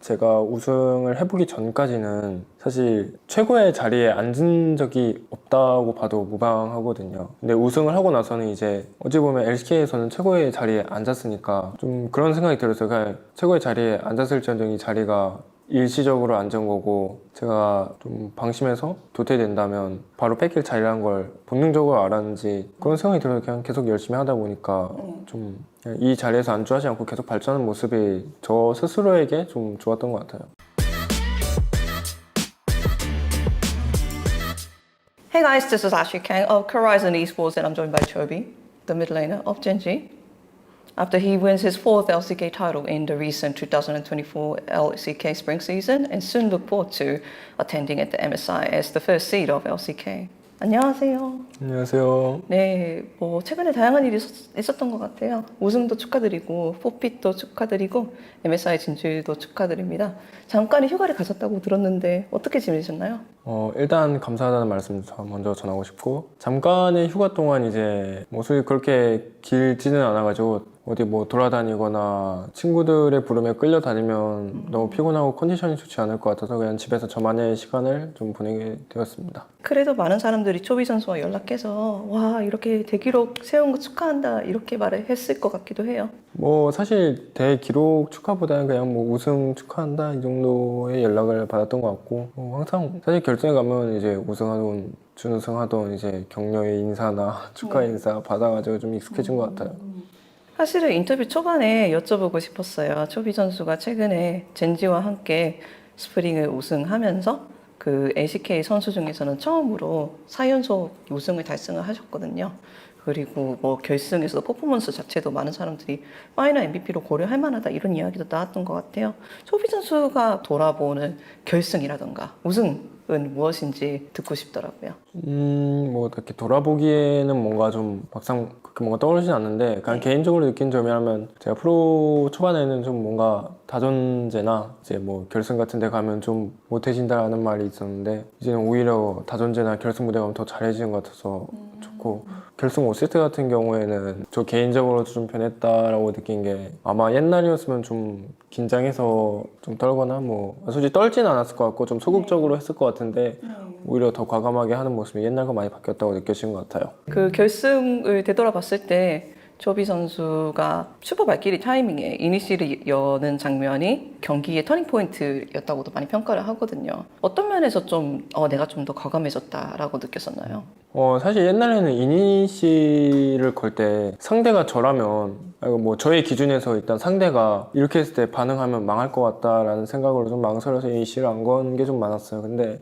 제가 우승을 해보기 전까지는 사실 최고의 자리에 앉은 적이 없다고 봐도 무방하거든요. 근데 우승을 하고 나서는 이제 어찌 보면 LCK에서는 최고의 자리에 앉았으니까 좀 그런 생각이 들었어요. 그냥 최고의 자리에 앉았을지언정 이 자리가 일시적으로 앉은 거고 제가 좀 방심해서 도태된다면 바로 뺏길 자리라는 걸 본능적으로 알았는지 그런 생각이 들어서 그냥 계속 열심히 하다 보니까 좀 이 자리에서 안주하지 않고 계속 발전하는 모습이 저 스스로에게 좀 좋았던 것 같아요. Hey guys, this is Ashley Kang of Horizon Esports and I'm joined by Chobi, the mid laner of Genji. After he wins his fourth LCK title in the recent 2024 LCK spring season and soon look forward to attending at the MSI as the first seed of LCK. 안녕하세요. 안녕하세요. 네, 뭐 최근에 다양한 일이 있었던 것 같아요. 우승도 축하드리고, 포핏도 축하드리고, MSI 진출도 축하드립니다. 잠깐의 휴가를 가셨다고 들었는데 어떻게 지내셨나요? 일단 감사하다는 말씀 먼저 전하고 싶고 잠깐의 휴가 동안 이제 뭐 솔직히 그렇게 길지는 않아가지고 어디 뭐 돌아다니거나 친구들의 부름에 끌려다니면 너무 피곤하고 컨디션이 좋지 않을 것 같아서 그냥 집에서 저만의 시간을 좀 보내게 되었습니다. 그래도 많은 사람들이 초비 선수와 연락해서 와 이렇게 대기록 세운 거 축하한다 이렇게 말을 했을 것 같기도 해요. 뭐 사실 대기록 축하보다는 그냥 뭐 우승 축하한다 이 정도의 연락을 받았던 것 같고 항상 사실 결승에 가면 이제 우승하던 준우승하던 이제 격려의 인사나 축하 인사 받아가지고 좀 익숙해진 것 같아요. 사실은 인터뷰 초반에 여쭤보고 싶었어요. 초비 선수가 최근에 젠지와 함께 스프링을 우승하면서 그 LCK 선수 중에서는 처음으로 4연속 우승을 달성을 하셨거든요. 그리고 뭐 결승에서 퍼포먼스 자체도 많은 사람들이 파이널 MVP로 고려할 만하다 이런 이야기도 나왔던 것 같아요. 초비 선수가 돌아보는 결승이라던가 우승은 무엇인지 듣고 싶더라고요. 뭐 이렇게 돌아보기에는 뭔가 좀 막상 그렇게 뭔가 떠오르진 않는데 그냥 개인적으로 느낀 점이라면 제가 프로 초반에는 좀 뭔가 다존제나 이제 뭐 결승 같은 데 가면 좀 못해진다라는 말이 있었는데 이제는 오히려 다존제나 결승 무대 가면 더 잘해지는 것 같아서 좋고 결승 5세트 같은 경우에는 저 개인적으로 좀 변했다라고 느낀 게 아마 옛날이었으면 좀 긴장해서 좀 떨거나 뭐 솔직히 떨진 않았을 것 같고 좀 소극적으로 했을 것 같은데 오히려 더 과감하게 하는 모습이 옛날과 많이 바뀌었다고 느껴진 것 같아요. 그 결승을 되돌아봤을 때 조비 선수가 슈퍼 발키리 타이밍에 이니시를 여는 장면이 경기의 터닝 포인트였다고도 많이 평가를 하거든요. 어떤 면에서 좀 내가 좀 더 과감해졌다라고 느꼈었나요? 사실 옛날에는 이니시를 걸 때 상대가 저라면 뭐 저의 기준에서 일단 상대가 이렇게 했을 때 반응하면 망할 것 같다라는 생각으로 좀 망설여서 이니시를 안 건 게 좀 많았어요. 근데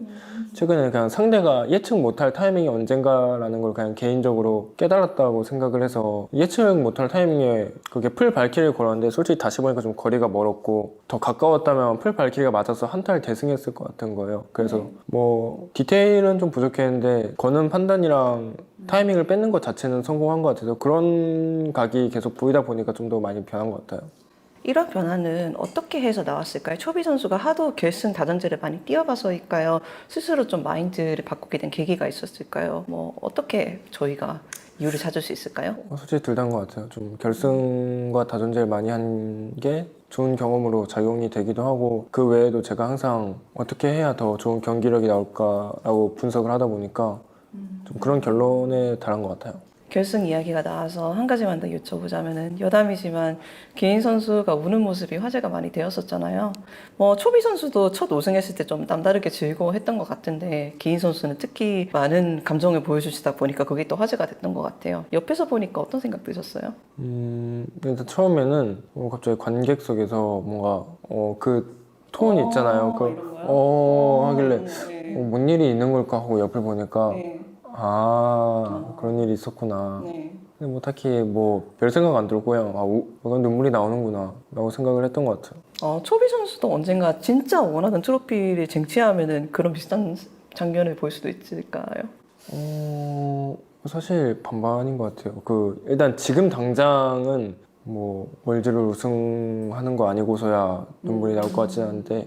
최근에는 그냥 상대가 예측 못할 타이밍이 언젠가라는 걸 그냥 개인적으로 깨달았다고 생각을 해서 예측 못할 타이밍에 그게 풀 발키리를 걸었는데 솔직히 다시 보니까 좀 거리가 멀었고 더 가까웠다면 풀 발키리가 맞아서 한타를 대승했을 것 같은 거예요. 그래서 뭐 디테일은 좀 부족했는데 거는 판단이랑 타이밍을 뺏는 것 자체는 성공한 것 같아서 그런 각이 계속 보이다 보니까 좀 더 많이 변한 것 같아요. 이런 변화는 어떻게 해서 나왔을까요? 초비 선수가 하도 결승 다전제를 많이 뛰어봐서일까요? 스스로 좀 마인드를 바꾸게 된 계기가 있었을까요? 뭐 어떻게 저희가 이유를 찾을 수 있을까요? 솔직히 둘 다인 것 같아요. 좀 결승과 다전제를 많이 한 게 좋은 경험으로 작용이 되기도 하고 그 외에도 제가 항상 어떻게 해야 더 좋은 경기력이 나올까라고 분석을 하다 보니까 좀 그런 결론에 달한 것 같아요. 결승 이야기가 나와서 한 가지만 더 여쭤보자면은 여담이지만 기인 선수가 우는 모습이 화제가 많이 되었었잖아요. 뭐 초비 선수도 첫 우승했을 때 좀 남다르게 즐거워했던 것 같은데 기인 선수는 특히 많은 감정을 보여주시다 보니까 그게 또 화제가 됐던 것 같아요. 옆에서 보니까 어떤 생각 드셨어요? 일단 처음에는 갑자기 관객석에서 뭔가 그 톤 있잖아요. 하길래 뭔 일이 있는 걸까 하고 옆을 보니까 그런 일이 있었구나. 근데 뭐 딱히 뭐 별 생각 안 들고요. 이건 눈물이 나오는구나 라고 생각을 했던 것 같아요. 초비 선수도 언젠가 진짜 원하는 트로피를 쟁취하면은 그런 비슷한 장면을 볼 수도 있을까요? 사실 반반인 것 같아요. 일단 지금 당장은 뭐 월드를 우승하는 거 아니고서야 눈물이 나올 것 같지는 않은데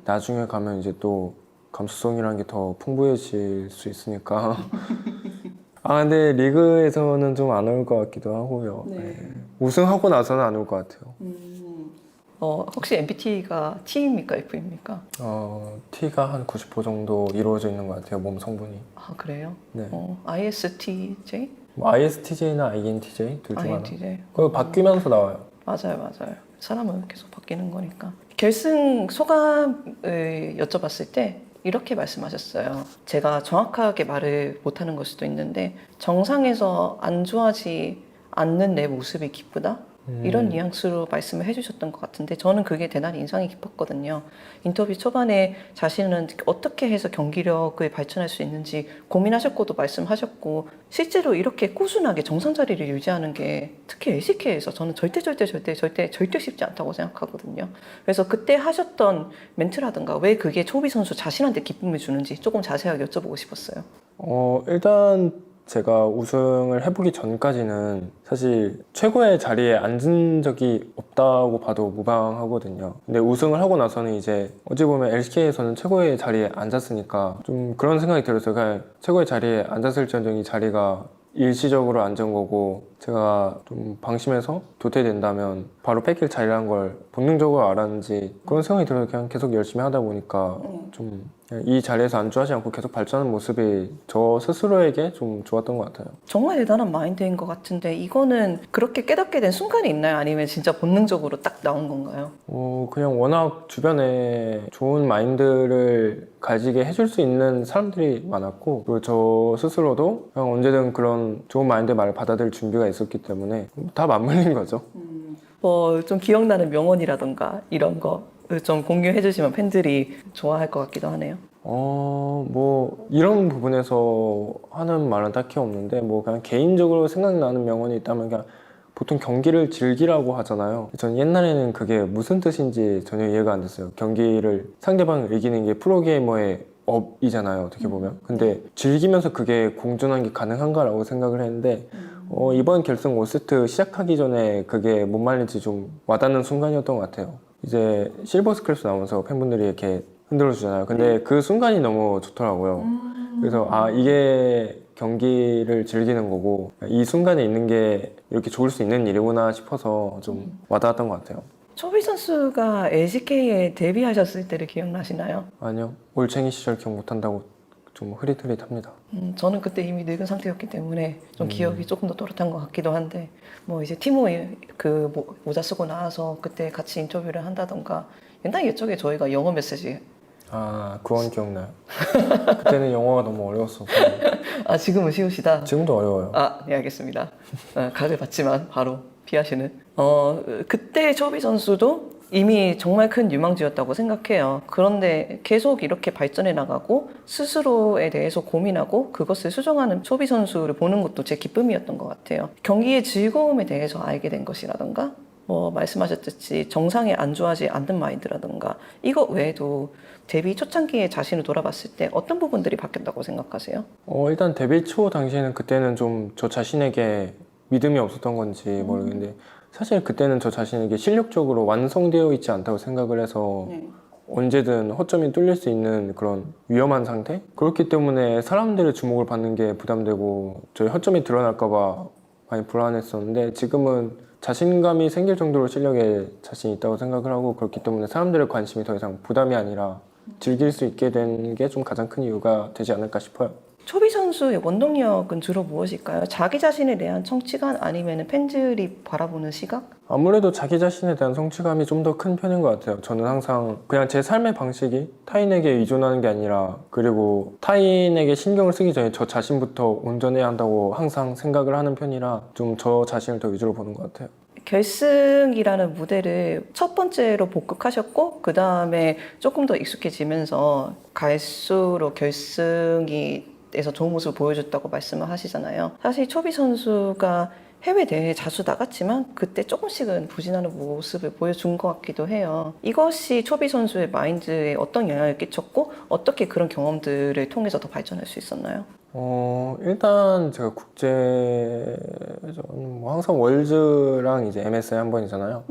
나중에 가면 이제 또 감수성이라는 게 더 풍부해질 수 있으니까 근데 리그에서는 좀 안 올 것 같기도 하고요. 네. 우승하고 나서는 안 올 것 같아요. 혹시 MBTI가 T입니까? F입니까? T가 한 90% 정도 이루어져 있는 것 같아요. 몸 성분이. 아, 그래요? 네. ISTJ? 뭐 ISTJ나 INTJ 둘 중 하나. INTJ. 그거 바뀌면서 나와요. 맞아요. 사람은 계속 바뀌는 거니까. 결승 소감을 여쭤봤을 때 이렇게 말씀하셨어요. 제가 정확하게 말을 못하는 걸 수도 있는데 정상에서 안주하지 않는 내 모습이 기쁘다? 이런 뉘앙스로 말씀을 해주셨던 것 같은데 저는 그게 대단히 인상이 깊었거든요. 인터뷰 초반에 자신은 어떻게 해서 경기력을 발전할 수 있는지 고민하셨고도 말씀하셨고 실제로 이렇게 꾸준하게 정상 자리를 유지하는 게 특히 LCK에서 저는 절대 쉽지 않다고 생각하거든요. 그래서 그때 하셨던 멘트라든가 왜 그게 초비 선수 자신한테 기쁨을 주는지 조금 자세하게 여쭤보고 싶었어요. 일단 제가 우승을 해보기 전까지는 사실 최고의 자리에 앉은 적이 없다고 봐도 무방하거든요. 근데 우승을 하고 나서는 이제 어찌 보면 LCK에서는 최고의 자리에 앉았으니까 좀 그런 생각이 들었어요. 그냥 최고의 자리에 앉았을지언정 이 자리가 일시적으로 앉은 거고 제가 좀 방심해서 도태된다면 바로 뺏길 자리라는 걸 본능적으로 알았는지 그런 생각이 들어서 그냥 계속 열심히 하다 보니까 좀 이 자리에서 안주하지 않고 계속 발전하는 모습이 저 스스로에게 좀 좋았던 것 같아요. 정말 대단한 마인드인 것 같은데 이거는 그렇게 깨닫게 된 순간이 있나요? 아니면 진짜 본능적으로 딱 나온 건가요? 그냥 워낙 주변에 좋은 마인드를 가지게 해줄 수 있는 사람들이 많았고 그리고 저 스스로도 그냥 언제든 그런 좋은 마인드 말을 받아들일 준비가 있었기 때문에 다 맞물린 거죠. 좀 기억나는 명언이라던가 이런 거 좀 공유해 주시면 팬들이 좋아할 것 같기도 하네요. 뭐 이런 부분에서 하는 말은 딱히 없는데 뭐 그냥 개인적으로 생각나는 명언이 있다면 그냥 보통 경기를 즐기라고 하잖아요. 전 옛날에는 그게 무슨 뜻인지 전혀 이해가 안 됐어요. 경기를 상대방을 이기는 게 프로게이머의 업이잖아요, 어떻게 보면. 근데 즐기면서 그게 공존한 게 가능한가라고 생각을 했는데 이번 결승 5세트 시작하기 전에 그게 뭔 말인지 좀 와닿는 순간이었던 것 같아요. 이제 실버 스크래프 나오면서 팬분들이 이렇게 흔들어 주잖아요. 근데 그 순간이 너무 좋더라고요. 그래서 이게 경기를 즐기는 거고 이 순간에 있는 게 이렇게 좋을 수 있는 일이구나 싶어서 좀 와닿았던 것 같아요. 초비 선수가 LCK에 데뷔하셨을 때를 기억나시나요? 아니요, 올챙이 시절 기억 못한다고 좀 흐릿흐릿합니다. 저는 그때 이미 늙은 상태였기 때문에 좀 기억이 조금 더 또렷한 것 같기도 한데 뭐 이제 티모에 그 모자 쓰고 나와서 그때 같이 인터뷰를 한다던가 옛날 옛적에 저희가 영어 메시지 그건 기억나요. 그때는 영어가 너무 어려웠어서. 지금은 쉬우시다. 지금도 어려워요. 네, 알겠습니다. 각을 받지만 바로 피하시는. 그때 초비 선수도 이미 정말 큰 유망주였다고 생각해요. 그런데 계속 이렇게 발전해 나가고 스스로에 대해서 고민하고 그것을 수정하는 초비 선수를 보는 것도 제 기쁨이었던 것 같아요. 경기의 즐거움에 대해서 알게 된 것이라던가 뭐 말씀하셨듯이 정상에 안주하지 않는 마인드라던가 이거 외에도 데뷔 초창기에 자신을 돌아봤을 때 어떤 부분들이 바뀌었다고 생각하세요? 일단 데뷔 초 당시에는 그때는 좀 저 자신에게 믿음이 없었던 건지 모르겠는데 사실 그때는 저 자신에게 실력적으로 완성되어 있지 않다고 생각을 해서 언제든 허점이 뚫릴 수 있는 그런 위험한 상태? 그렇기 때문에 사람들의 주목을 받는 게 부담되고 저희 허점이 드러날까 봐 많이 불안했었는데 지금은 자신감이 생길 정도로 실력에 자신이 있다고 생각을 하고 그렇기 때문에 사람들의 관심이 더 이상 부담이 아니라 즐길 수 있게 된 게 좀 가장 큰 이유가 되지 않을까 싶어요. 초비 선수의 원동력은 주로 무엇일까요? 자기 자신에 대한 성취감 아니면 팬들이 바라보는 시각? 아무래도 자기 자신에 대한 성취감이 좀 더 큰 편인 것 같아요. 저는 항상 그냥 제 삶의 방식이 타인에게 의존하는 게 아니라 그리고 타인에게 신경을 쓰기 전에 저 자신부터 온전해야 한다고 항상 생각을 하는 편이라 좀 저 자신을 더 위주로 보는 것 같아요. 결승이라는 무대를 첫 번째로 복극하셨고 그 다음에 조금 더 익숙해지면서 갈수록 결승에서 좋은 모습을 보여줬다고 말씀을 하시잖아요. 사실 초비 선수가 해외 대회에 자주 나갔지만 그때 조금씩은 부진하는 모습을 보여준 것 같기도 해요. 이것이 초비 선수의 마인드에 어떤 영향을 끼쳤고 어떻게 그런 경험들을 통해서 더 발전할 수 있었나요? 일단 제가 국제전 뭐 항상 월즈랑 이제 MSI 한 번이잖아요.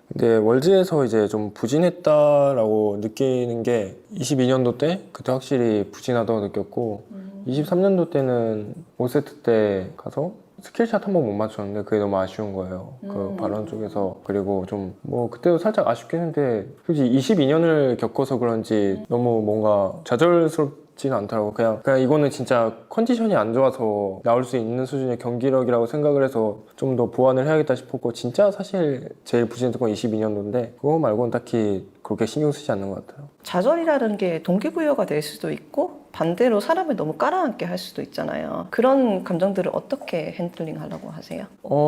근데 월즈에서 이제 좀 부진했다라고 느끼는 게 22년도 때 그때 확실히 부진하다고 느꼈고 23년도 때는 5세트 때 가서 스킬샷 한 번 못 맞췄는데 그게 너무 아쉬운 거예요. 그 발언 쪽에서. 그리고 좀 뭐 그때도 살짝 아쉽긴 했는데 솔직히 22년을 겪어서 그런지 너무 뭔가 좌절스럽지는 않더라고. 그냥 이거는 진짜 컨디션이 안 좋아서 나올 수 있는 수준의 경기력이라고 생각을 해서 좀 더 보완을 해야겠다 싶었고, 진짜 사실 제일 부진했던 건 22년도인데 그거 말고는 딱히 그렇게 신경 쓰지 않는 것 같아요. 좌절이라는 게 동기부여가 될 수도 있고 반대로 사람을 너무 깔아앉게 할 수도 있잖아요. 그런 감정들을 어떻게 핸들링 하려고 하세요?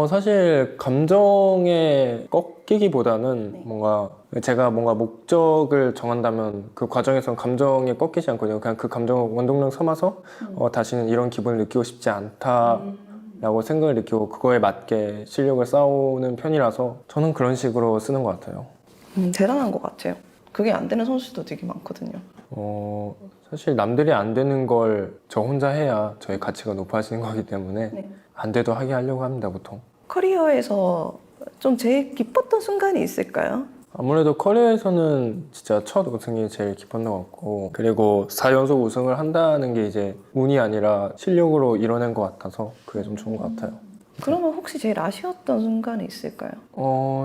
사실 감정에 꺾이기보다는 뭔가 제가 뭔가 목적을 정한다면 그 과정에선 감정에 꺾이지 않거든요. 그냥 그 감정을 원동력 삼아서 다시는 이런 기분을 느끼고 싶지 않다라고 생각을 느끼고 그거에 맞게 실력을 쌓아오는 편이라서 저는 그런 식으로 쓰는 것 같아요. 대단한 것 같아요. 그게 안 되는 선수도 되게 많거든요. 사실 남들이 안 되는 걸 저 혼자 해야 저의 가치가 높아지는 거기 때문에 네. 안 돼도 하게 하려고 합니다, 보통. 커리어에서 좀 제일 기뻤던 순간이 있을까요? 아무래도 커리어에서는 진짜 첫 우승이 제일 기뻤던 것 같고, 그리고 4연속 우승을 한다는 게 이제 운이 아니라 실력으로 이뤄낸 것 같아서 그게 좀 좋은 것 같아요. 그러면 혹시 제일 아쉬웠던 순간이 있을까요?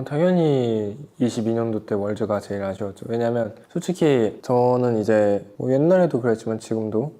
당연히 22년도 때 월즈가 제일 아쉬웠죠. 왜냐면 솔직히 저는 이제 뭐 옛날에도 그랬지만 지금도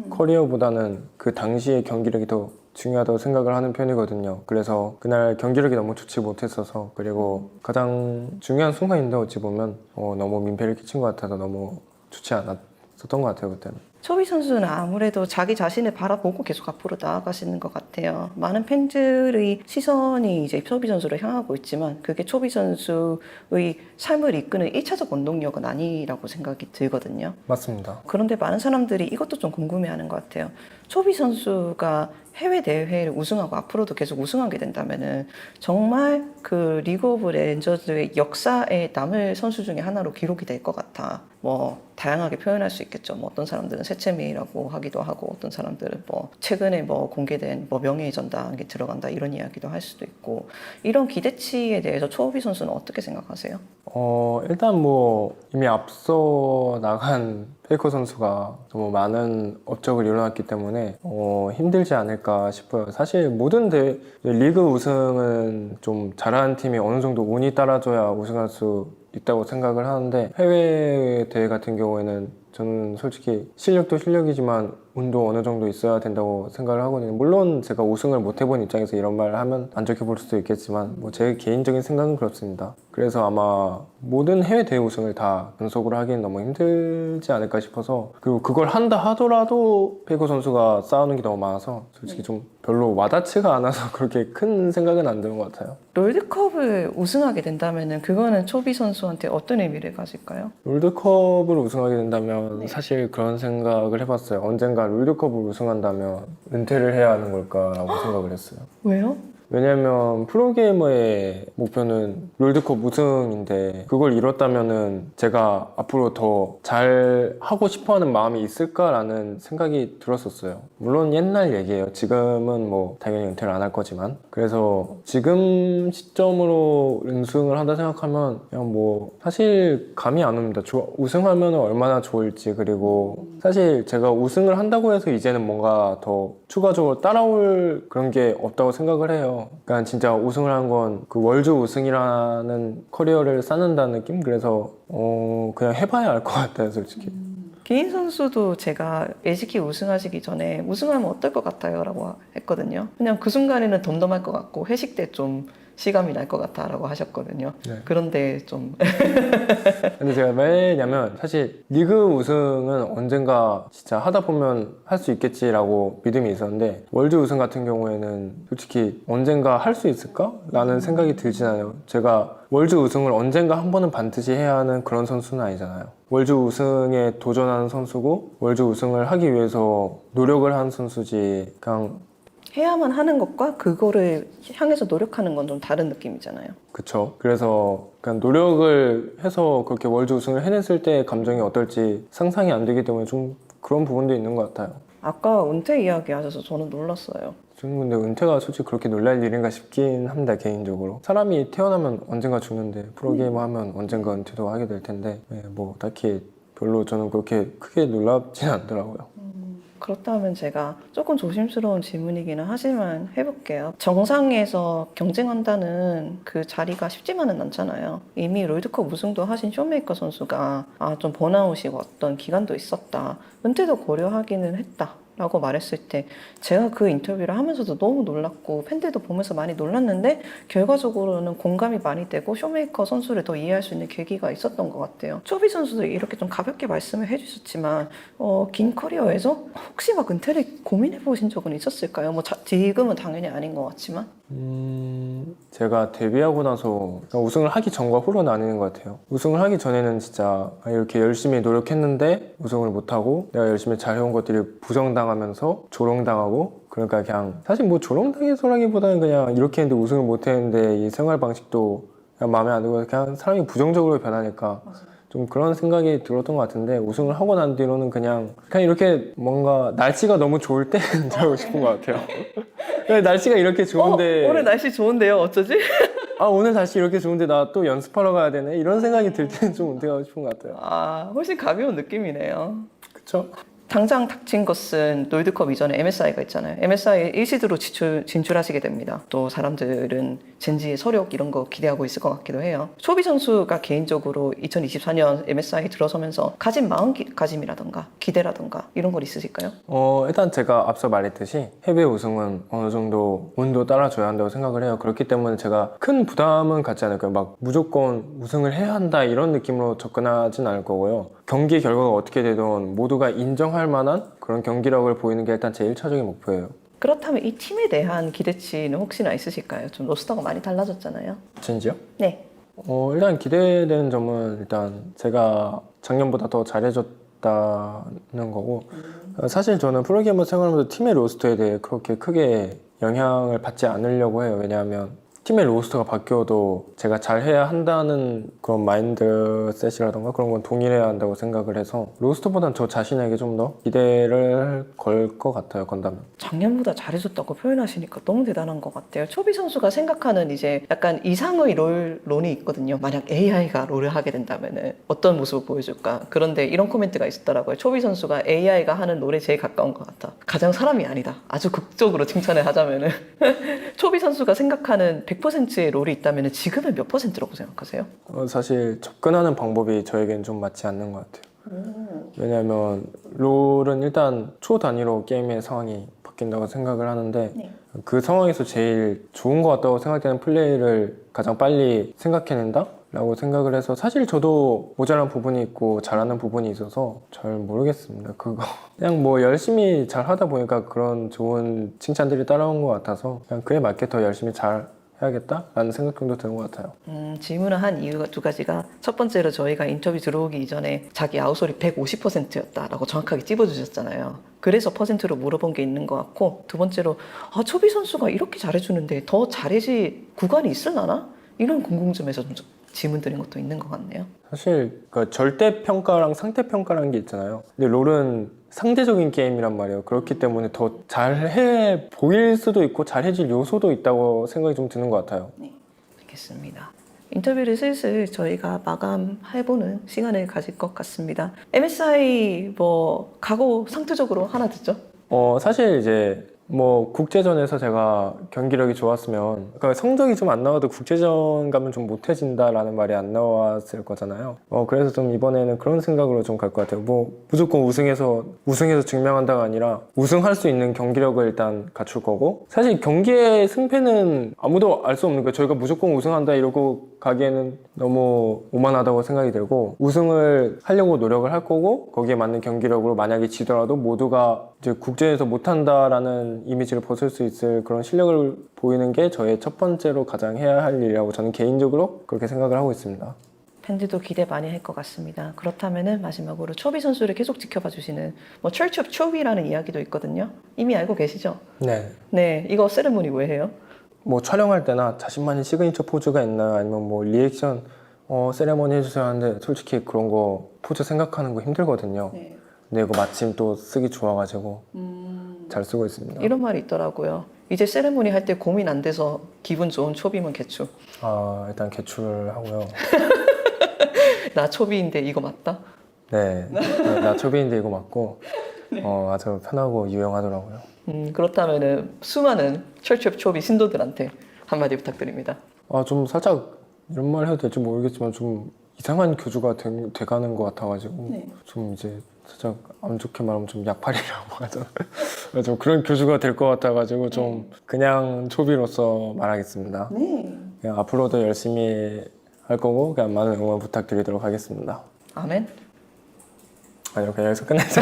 커리어보다는 그 당시의 경기력이 더 중요하다고 생각을 하는 편이거든요. 그래서 그날 경기력이 너무 좋지 못했어서, 그리고 가장 중요한 순간인데 어찌 보면 너무 민폐를 끼친 것 같아서 너무 좋지 않았었던 것 같아요, 그때는. 초비 선수는 아무래도 자기 자신을 바라보고 계속 앞으로 나아가시는 것 같아요. 많은 팬들의 시선이 이제 초비 선수를 향하고 있지만 그게 초비 선수의 삶을 이끄는 1차적 원동력은 아니라고 생각이 들거든요. 맞습니다. 그런데 많은 사람들이 이것도 좀 궁금해하는 것 같아요. 초비 선수가 해외 대회를 우승하고 앞으로도 계속 우승하게 된다면은 정말 그 리그 오브 레전드의 역사에 남을 선수 중에 하나로 기록이 될 것 같아. 뭐 다양하게 표현할 수 있겠죠. 뭐 어떤 사람들은 새채미라고 하기도 하고, 어떤 사람들은 뭐 최근에 뭐 공개된 뭐 명예의 전당에 들어간다 이런 이야기도 할 수도 있고, 이런 기대치에 대해서 초비 선수는 어떻게 생각하세요? 일단 뭐 이미 앞서 나간 페이커 선수가 너무 많은 업적을 이뤄놨기 때문에 힘들지 않을까 싶어요. 사실 모든 리그 우승은 좀 잘하는 팀이 어느 정도 운이 따라줘야 우승할 수 있다고 생각을 하는데, 해외 대회 같은 경우에는 저는 솔직히 실력도 실력이지만 운도 어느 정도 있어야 된다고 생각을 하거든요. 물론 제가 우승을 못 해본 입장에서 이런 말을 하면 안 좋게 볼 수도 있겠지만 뭐 제 개인적인 생각은 그렇습니다. 그래서 아마 모든 해외 대회 우승을 다 연속으로 하기엔 너무 힘들지 않을까 싶어서, 그리고 그걸 한다 하더라도 페이커 선수가 쌓아놓은 게 너무 많아서 솔직히 좀 별로 와닿지가 않아서 그렇게 큰 생각은 안 드는 것 같아요. 롤드컵을 우승하게 된다면은 그거는 초비 선수한테 어떤 의미를 가질까요? 롤드컵을 우승하게 된다면 사실 그런 생각을 해봤어요. 언젠가 롤드컵을 우승한다면 은퇴를 해야 하는 걸까라고 생각을 했어요. 왜요? 왜냐면 프로게이머의 목표는 롤드컵 우승인데 그걸 이뤘다면은 제가 앞으로 더 잘 하고 싶어하는 마음이 있을까라는 생각이 들었었어요. 물론 옛날 얘기예요. 지금은 뭐 당연히 은퇴를 안 할 거지만, 그래서 지금 시점으로 우승을 한다 생각하면 그냥 뭐 사실 감이 안 옵니다. 우승하면 얼마나 좋을지, 그리고 사실 제가 우승을 한다고 해서 이제는 뭔가 더 추가적으로 따라올 그런 게 없다고 생각을 해요. 그러니까 진짜 우승을 한 건 그 월드 우승이라는 커리어를 쌓는다는 느낌? 그래서 그냥 해봐야 알 것 같아요, 솔직히. 개인 선수도 제가 LCK 우승하시기 전에 우승하면 어떨 것 같아요? 라고 했거든요. 그냥 그 순간에는 덤덤할 것 같고 회식 때 좀 실감이 날 것 같아 라고 하셨거든요. 네. 그런데 좀 근데 제가 왜냐면 사실 리그 우승은 언젠가 진짜 하다 보면 할 수 있겠지라고 믿음이 있었는데, 월드 우승 같은 경우에는 솔직히 언젠가 할 수 있을까? 라는 생각이 들진 않아요. 제가 월드 우승을 언젠가 한 번은 반드시 해야 하는 그런 선수는 아니잖아요. 월드 우승에 도전하는 선수고 월드 우승을 하기 위해서 노력을 하는 선수지, 그냥 해야만 하는 것과 그거를 향해서 노력하는 건 좀 다른 느낌이잖아요. 그쵸. 그래서 그냥 노력을 해서 그렇게 월드 우승을 해냈을 때의 감정이 어떨지 상상이 안 되기 때문에 좀 그런 부분도 있는 것 같아요. 아까 은퇴 이야기 하셔서 저는 놀랐어요. 저는 근데 은퇴가 솔직히 그렇게 놀랄 일인가 싶긴 합니다, 개인적으로. 사람이 태어나면 언젠가 죽는데 프로게이머 하면 언젠가 은퇴도 하게 될 텐데 뭐 딱히 별로 저는 그렇게 크게 놀랍진 않더라고요. 그렇다면 제가 조금 조심스러운 질문이기는 하지만 해볼게요. 정상에서 경쟁한다는 그 자리가 쉽지만은 않잖아요. 이미 롤드컵 우승도 하신 쇼메이커 선수가 좀 번아웃이 왔던 기간도 있었다. 은퇴도 고려하기는 했다. 라고 말했을 때 제가 그 인터뷰를 하면서도 너무 놀랐고 팬들도 보면서 많이 놀랐는데 결과적으로는 공감이 많이 되고 쇼메이커 선수를 더 이해할 수 있는 계기가 있었던 것 같아요. 초비 선수도 이렇게 좀 가볍게 말씀을 해주셨지만 긴 커리어에서 혹시 막 은퇴를 고민해 보신 적은 있었을까요? 뭐 지금은 당연히 아닌 것 같지만 제가 데뷔하고 나서 우승을 하기 전과 후로 나뉘는 것 같아요. 우승을 하기 전에는 진짜 이렇게 열심히 노력했는데 우승을 못하고 내가 열심히 잘해온 것들이 부정당하면서 조롱당하고 그러니까 그냥 사실 뭐 조롱당해서라기보다는 그냥 이렇게 했는데 우승을 못했는데 이 생활 방식도 그냥 마음에 안 들고 그냥 사람이 부정적으로 변하니까 좀 그런 생각이 들었던 것 같은데 우승을 하고 난 뒤로는 그냥 이렇게 뭔가 날씨가 너무 좋을 때 은퇴하고 싶은 것 같아요. 날씨가 이렇게 좋은데 오늘 날씨 좋은데요? 어쩌지? 오늘 날씨 이렇게 좋은데 나 또 연습하러 가야 되네 이런 생각이 들 때는 좀 은퇴하고 싶은 것 같아요. 훨씬 가벼운 느낌이네요. 그쵸? 당장 닥친 것은 롤드컵 이전에 MSI가 있잖아요. MSI 1시드로 진출하시게 됩니다. 또 사람들은 젠지의 서력 이런 거 기대하고 있을 것 같기도 해요. 초비 선수가 개인적으로 2024년 MSI 들어서면서 가진 마음가짐이라던가 기대라던가 이런 건 있으실까요? 일단 제가 앞서 말했듯이 해외 우승은 어느 정도 운도 따라줘야 한다고 생각을 해요. 그렇기 때문에 제가 큰 부담은 갖지 않을 거예요. 막 무조건 우승을 해야 한다 이런 느낌으로 접근하진 않을 거고요. 경기 결과가 어떻게 되든 모두가 인정할 만한 그런 경기력을 보이는 게 일단 제 1차적인 목표예요. 그렇다면 이 팀에 대한 기대치는 혹시나 있으실까요? 좀 로스터가 많이 달라졌잖아요. 진지요? 네. 일단 기대되는 점은 일단 제가 작년보다 더 잘해줬다는 거고 사실 저는 프로게이머 생활하면서 팀의 로스터에 대해 그렇게 크게 영향을 받지 않으려고 해요. 왜냐하면 팀의 로스터가 바뀌어도 제가 잘해야 한다는 그런 마인드셋이라던가 그런 건 동일해야 한다고 생각을 해서 로스터보단 저 자신에게 좀 더 기대를 걸 것 같아요. 건다면. 작년보다 잘해줬다고 표현하시니까 너무 대단한 것 같아요. 초비 선수가 생각하는 이제 약간 이상의 론이 있거든요. 만약 AI가 롤을 하게 된다면은 어떤 모습을 보여줄까? 그런데 이런 코멘트가 있었더라고요. 초비 선수가 AI가 하는 롤에 제일 가까운 것 같아. 가장 사람이 아니다. 아주 극적으로 칭찬을 하자면은 초비 선수가 생각하는 100%의 롤이 있다면 지금은 몇 %라고 생각하세요? 사실 접근하는 방법이 저에겐 좀 맞지 않는 것 같아요. 왜냐하면 롤은 일단 초 단위로 게임의 상황이 바뀐다고 생각을 하는데 그 상황에서 제일 좋은 것 같다고 생각되는 플레이를 가장 빨리 생각해낸다? 라고 생각을 해서 사실 저도 모자란 부분이 있고 잘하는 부분이 있어서 잘 모르겠습니다. 그거 그냥 뭐 열심히 잘 하다 보니까 그런 좋은 칭찬들이 따라온 것 같아서 그냥 그에 맞게 더 열심히 잘 해야겠다라는 생각 정도 드는 것 같아요. 질문을 한 이유가 두 가지가 첫 번째로 저희가 인터뷰 들어오기 이전에 자기 아웃솔이 150%였다라고 정확하게 찝어주셨잖아요. 그래서 퍼센트로 물어본 게 있는 것 같고 두 번째로 초비 선수가 이렇게 잘해주는데 더 잘해질 구간이 있을라나? 이런 궁금증에서 좀 질문 드린 것도 있는 것 같네요. 사실 그 절대평가랑 상대평가라는 게 있잖아요. 근데 롤은 상대적인 게임이란 말이에요. 그렇기 때문에 더 잘해 보일 수도 있고 잘해질 요소도 있다고 생각이 좀 드는 것 같아요. 네, 알겠습니다. 인터뷰를 슬슬 저희가 마감해보는 시간을 가질 것 같습니다. MSI 각오 상투적으로 하나 듣죠? 사실 이제 뭐 국제전에서 제가 경기력이 좋았으면 그러니까 성적이 좀 안 나와도 국제전 가면 좀 못해진다라는 말이 안 나왔을 거잖아요. 그래서 좀 이번에는 그런 생각으로 좀 갈 것 같아요. 뭐 무조건 우승해서 증명한다가 아니라 우승할 수 있는 경기력을 일단 갖출 거고 사실 경기의 승패는 아무도 알 수 없는 거예요. 저희가 무조건 우승한다 이러고 가기에는 너무 오만하다고 생각이 들고 우승을 하려고 노력을 할 거고 거기에 맞는 경기력으로 만약에 지더라도 모두가 이제 국제에서 못한다라는 이미지를 벗을 수 있을 그런 실력을 보이는 게 저의 첫 번째로 가장 해야 할 일이라고 저는 개인적으로 그렇게 생각을 하고 있습니다. 팬들도 기대 많이 할 것 같습니다. 그렇다면은 마지막으로 초비 선수를 계속 지켜봐 주시는 Church of 초비라는 이야기도 있거든요. 이미 알고 계시죠? 네. 네, 이거 세레모니 왜 해요? 뭐 촬영할 때나 자신만의 시그니처 포즈가 있나 아니면 뭐 리액션 세레머니 해주세요 하는데 솔직히 그런 거 포즈 생각하는 거 힘들거든요. 네. 근데 이거 마침 또 쓰기 좋아가지고 잘 쓰고 있습니다. 이런 말이 있더라고요. 이제 세레모니 할 때 고민 안 돼서 기분 좋은 초비면 개추. 일단 개출을 하고요. 나 초비인데 이거 맞다? 네, 나 초비인데 이거 맞고 아주 편하고 유용하더라고요. 그렇다면은 수많은 철치 오브 초비 신도들한테 한마디 부탁드립니다. 좀 살짝 이런 말 해도 될지 모르겠지만 좀 이상한 교주가 돼가는 것 같아가지고 네. 좀 이제 살짝 안 좋게 말하면 좀 약팔이라고 하잖아요. 좀 그런 교주가 될 것 같아가지고 좀 그냥 초비로서 말하겠습니다. 네. 그냥 앞으로도 열심히 할 거고 그냥 많은 응원 부탁드리도록 하겠습니다. 아멘. 아니요, 그냥 여기서 끝내자.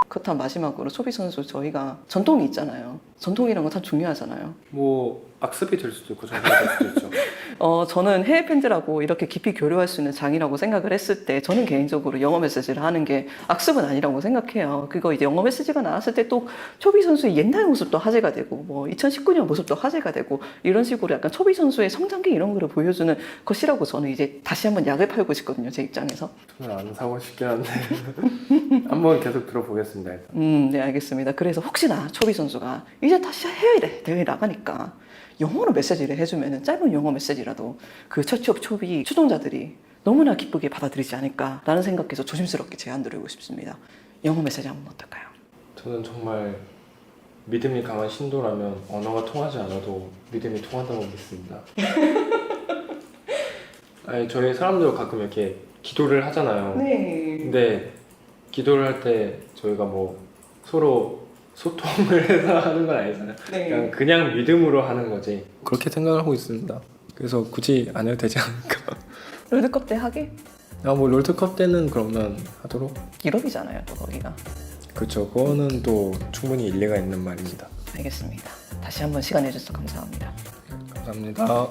그렇다면 마지막으로 초비 선수 저희가 전통이 있잖아요. 전통이란 거 참 중요하잖아요. 뭐 악습이 될 수도 있고 정답이 될 수도 있죠. 저는 해외 팬들하고 이렇게 깊이 교류할 수 있는 장이라고 생각을 했을 때 저는 개인적으로 영어 메시지를 하는 게 악습은 아니라고 생각해요. 그거 이제 영어 메시지가 나왔을 때 또 초비 선수의 옛날 모습도 화제가 되고 뭐 2019년 모습도 화제가 되고 이런 식으로 약간 초비 선수의 성장기 이런 거를 보여주는 것이라고 저는 이제 다시 한번 약을 팔고 싶거든요. 제 입장에서. 저는 안 사고 싶긴 한데 한번 계속 들어보겠습니다. 일단. 네, 알겠습니다. 그래서 혹시나 초비 선수가 이제 다시 해외 대회 나가니까 영어로 메시지를 해주면 짧은 영어 메시지라도 그 처치업 초비 추종자들이 너무나 기쁘게 받아들이지 않을까라는 생각해서 조심스럽게 제안드리고 싶습니다. 영어 메시지 한번 어떨까요? 저는 정말 믿음이 강한 신도라면 언어가 통하지 않아도 믿음이 통한다고 믿습니다. 아니, 저희 사람들 가끔 이렇게 기도를 하잖아요. 네. 근데 기도를 할 때 저희가 뭐 서로 소통을 해서 하는 건 아니잖아요. 네. 그냥 믿음으로 하는 거지. 그렇게 생각을 하고 있습니다. 그래서 굳이 안 해도 되지 않을까. 롤드컵 때 하게? 뭐 롤드컵 때는 그러면 하도록. 유럽이잖아요, 또 거기가. 그렇죠. 그거는 또 충분히 일리가 있는 말입니다. 알겠습니다. 다시 한번 시간 내주셔서 감사합니다. 감사합니다.